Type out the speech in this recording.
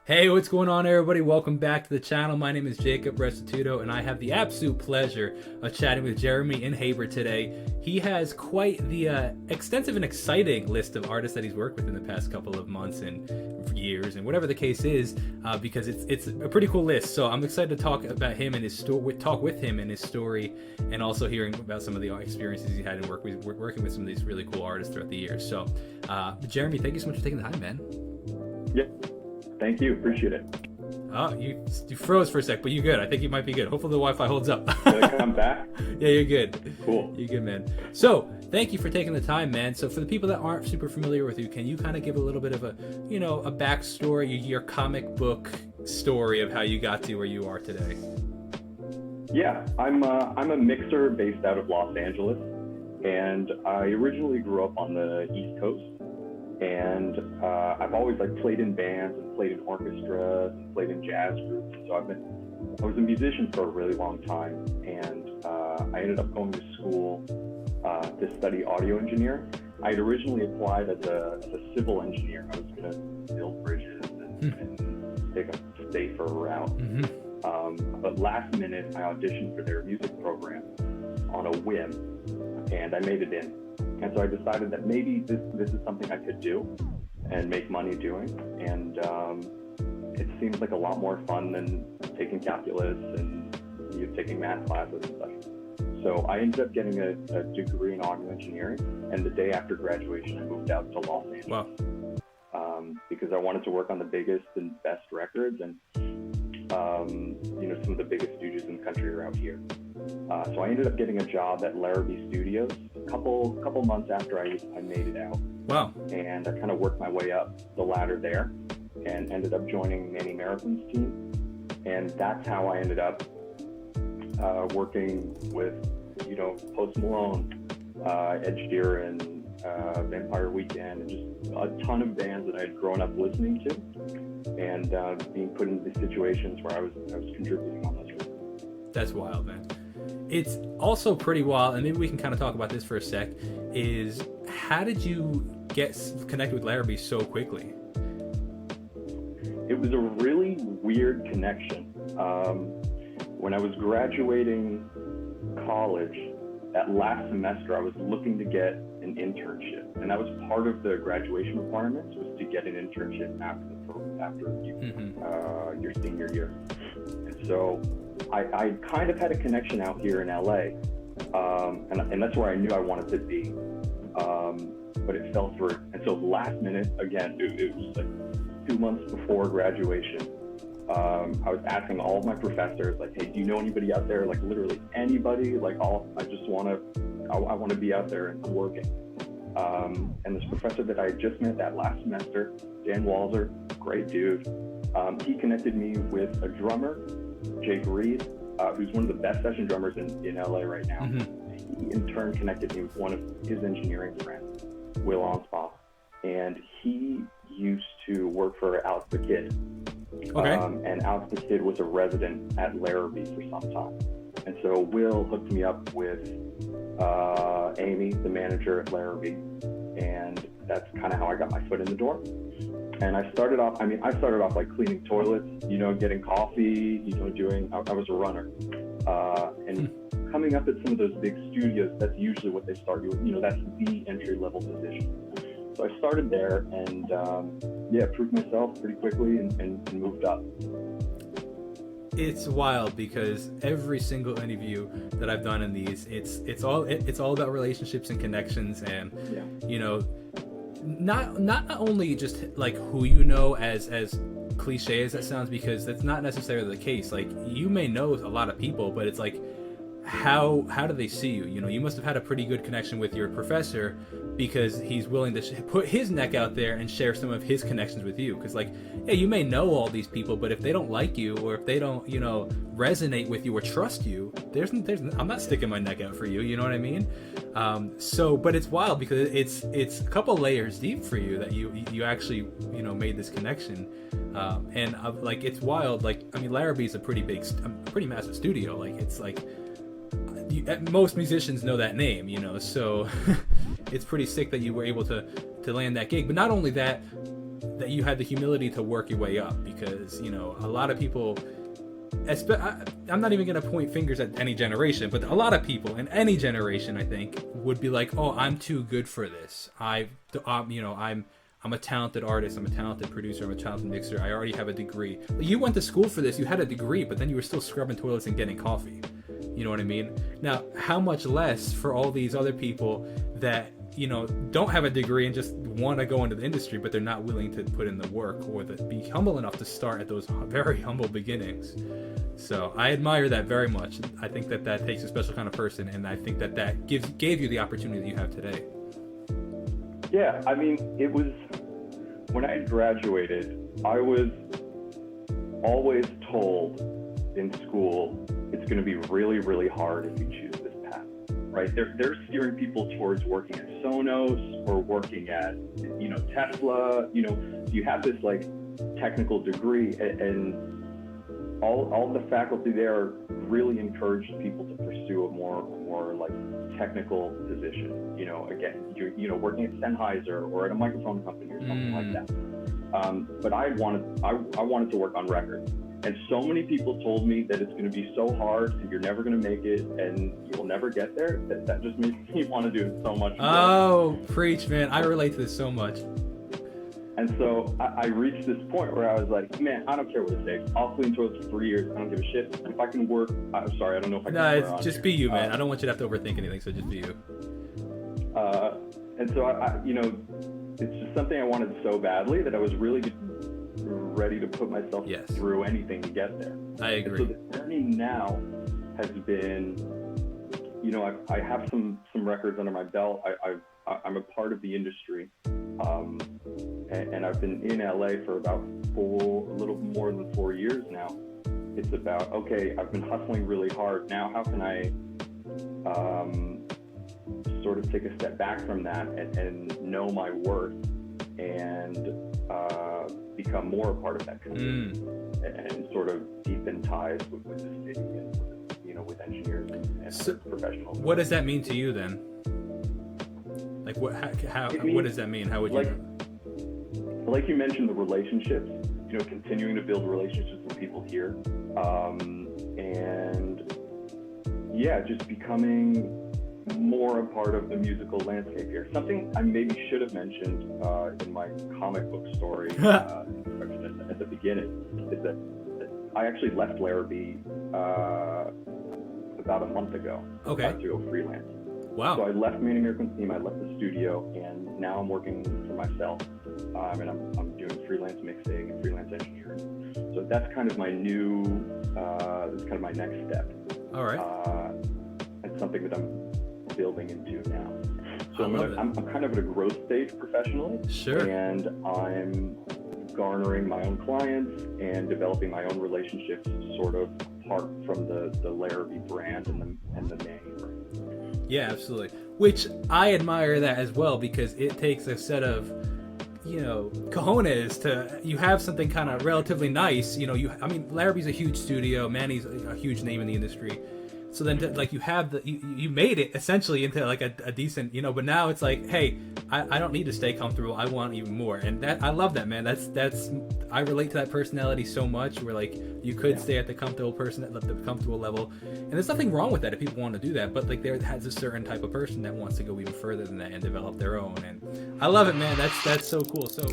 Hey, what's going on, everybody? Welcome back to the channel. My name is Jacob Restituto, and I have the absolute pleasure of chatting with Jeremie Inhaber today. He has quite the extensive and exciting list of artists that he's worked with in the past couple of months and years, and whatever the case is, because it's a pretty cool list. So I'm excited to talk about him and his story, talk with him and his story, and also hearing about some of the experiences he had in working with some of these really cool artists throughout the years. So, Jeremie, thank you so much for taking the time, man. Yeah. Thank you. Appreciate it. Oh, you froze for a sec, but you're good. I think you might be good. Hopefully the Wi-Fi holds up. Did I come back? Yeah, you're good. Cool. You're good, man. So, thank you for taking the time, man. So, for the people that aren't super familiar with you, can you kind of give a little bit of a backstory, your comic book story of how you got to where you are today? Yeah, I'm a mixer based out of Los Angeles, and I originally grew up on the East Coast. And I've always played in bands and played in orchestras and played in jazz groups. So I was a musician for a really long time, and I ended up going to school to study audio engineering. I had originally applied as a civil engineer. I was going to build bridges and take a safer route. But last minute, I auditioned for their music program on a whim, and I made it in. And so I decided that maybe this is something I could do and make money doing. And it seems like a lot more fun than taking calculus and taking math classes and such. So I ended up getting a degree in audio engineering. And the day after graduation, I moved out to Los Angeles. Wow. Because I wanted to work on the biggest and best records, and some of the biggest studios in the country are out here. So I ended up getting a job at Larabee Studios a couple months after I made it out. Wow. And I kind of worked my way up the ladder there and ended up joining Manny Marroquin's team. And that's how I ended up working with, Post Malone, Ed Sheeran, Vampire Weekend, and just a ton of bands that I had grown up listening to, and being put into these situations where I was contributing on those records. That's wild, man. It's also pretty wild, and maybe we can kind of talk about this for a sec, is how did you get connected with Larabee so quickly? It was a really weird connection. When I was graduating college, that last semester, I was looking to get an internship, and that was part of the graduation requirements, was to get an internship after your senior year. And so I kind of had a connection out here in LA, and that's where I knew I wanted to be, but it fell through. And so last minute, again, it was like 2 months before graduation, I was asking all of my professors, hey, do you know anybody out there? Literally anybody. I want to be out there and working. And this professor that I had just met that last semester, Dan Walzer, great dude, he connected me with a drummer, Jake Reed, who's one of the best session drummers in LA right now. He in turn connected me with one of his engineering friends, Will Onspaw, and he used to work for Alex the Kid. Okay. And Alex the Kid was a resident at Larabee for some time. And so Will hooked me up with Amy, the manager at Larabee, and that's kind of how I got my foot in the door. And I started off cleaning toilets, getting coffee, I was a runner. And coming up at some of those big studios, that's usually what they start you with, that's the entry-level position. So I started there and, proved myself pretty quickly and moved up. It's wild because every single interview that I've done in these, it's all about relationships and connections, and not only just who as cliche as that sounds, because that's not necessarily the case. You may know a lot of people, but it's how do they see you? You must have had a pretty good connection with your professor, because he's willing to put his neck out there and share some of his connections with you. Because you may know all these people, but if they don't like you, or if they don't resonate with you or trust you, there's I'm not sticking my neck out for you. You know what I mean? But it's wild because it's a couple layers deep for you that you actually made this connection. And it's wild. Larabee's a pretty massive studio. Most musicians know that name, so it's pretty sick that you were able to land that gig. But not only that, that you had the humility to work your way up, because, you know, a lot of people, I'm not even going to point fingers at any generation, but a lot of people in any generation, I think, would be like, oh, I'm too good for this. You know, I'm a talented artist. I'm a talented producer. I'm a talented mixer. I already have a degree. You went to school for this. You had a degree, but then you were still scrubbing toilets and getting coffee. You know what I mean? Now, how much less for all these other people that, you know, don't have a degree and just want to go into the industry, but they're not willing to put in the work or be humble enough to start at those very humble beginnings. So I admire that very much. I think that takes a special kind of person, and I think that gave you the opportunity that you have today. Yeah, I mean, it was, when I graduated, I was always told in school, it's going to be really, really hard if you choose this path, right? They're steering people towards working at Sonos or working at, you know, Tesla. You know, you have this like technical degree, and all the faculty there really encouraged people to pursue a more like technical position. You know, again, you know, working at Sennheiser or at a microphone company or something like that. But I wanted to work on record. And so many people told me that it's going to be so hard and you're never going to make it and you'll never get there. That just makes me want to do it so much more. Oh, preach, man. I relate to this so much. And so I reached this point where I was like, man, I don't care what it takes. I'll clean toilets for 3 years. I don't give a shit. If I can work, I'm sorry, I don't know if I can work. No, just be you, man. I don't want you to have to overthink anything, so just be you. And so, I you know, it's just something I wanted so badly that I was really ready to put myself through anything to get there. I agree. And so the journey now has been, you know, I have some records under my belt. I'm a part of the industry, and I've been in LA for about a little more than 4 years now. It's about, okay, I've been hustling really hard. Now how can I sort of take a step back from that and know my worth and become more a part of that community and sort of deepen ties with the city and, you know, with engineers and professionals. What does that mean to you then? Like what does that mean? How would you? Like you mentioned, the relationships, you know, continuing to build relationships with people here. And yeah, just becoming more a part of the musical landscape here. Something I maybe should have mentioned in my comic book story at the beginning is that I actually left Larabee about a month ago to go freelance. Wow. So I left Manning American Team, I left the studio, and now I'm working for myself. And I'm doing freelance mixing and freelance engineering. So that's kind of my that's kind of my next step. All right. It's something that I'm building into now. So I'm kind of at a growth stage professionally. Sure. And I'm garnering my own clients and developing my own relationships, sort of apart from the Larabee brand and the Manning brand. Yeah, absolutely. Which I admire that as well, because it takes a set of, you know, cojones to, you have something kind of relatively nice, you know, Larabee's a huge studio, Manny's a huge name in the industry. So then, you have you made it essentially into like a decent, you know. But now it's like, hey, I don't need to stay comfortable. I want even more, and that I love that, man. That's I relate to that personality so much. Where like you could stay at the comfortable level, and there's nothing wrong with that if people want to do that. But like there has a certain type of person that wants to go even further than that and develop their own. And I love it, man. That's so cool. So.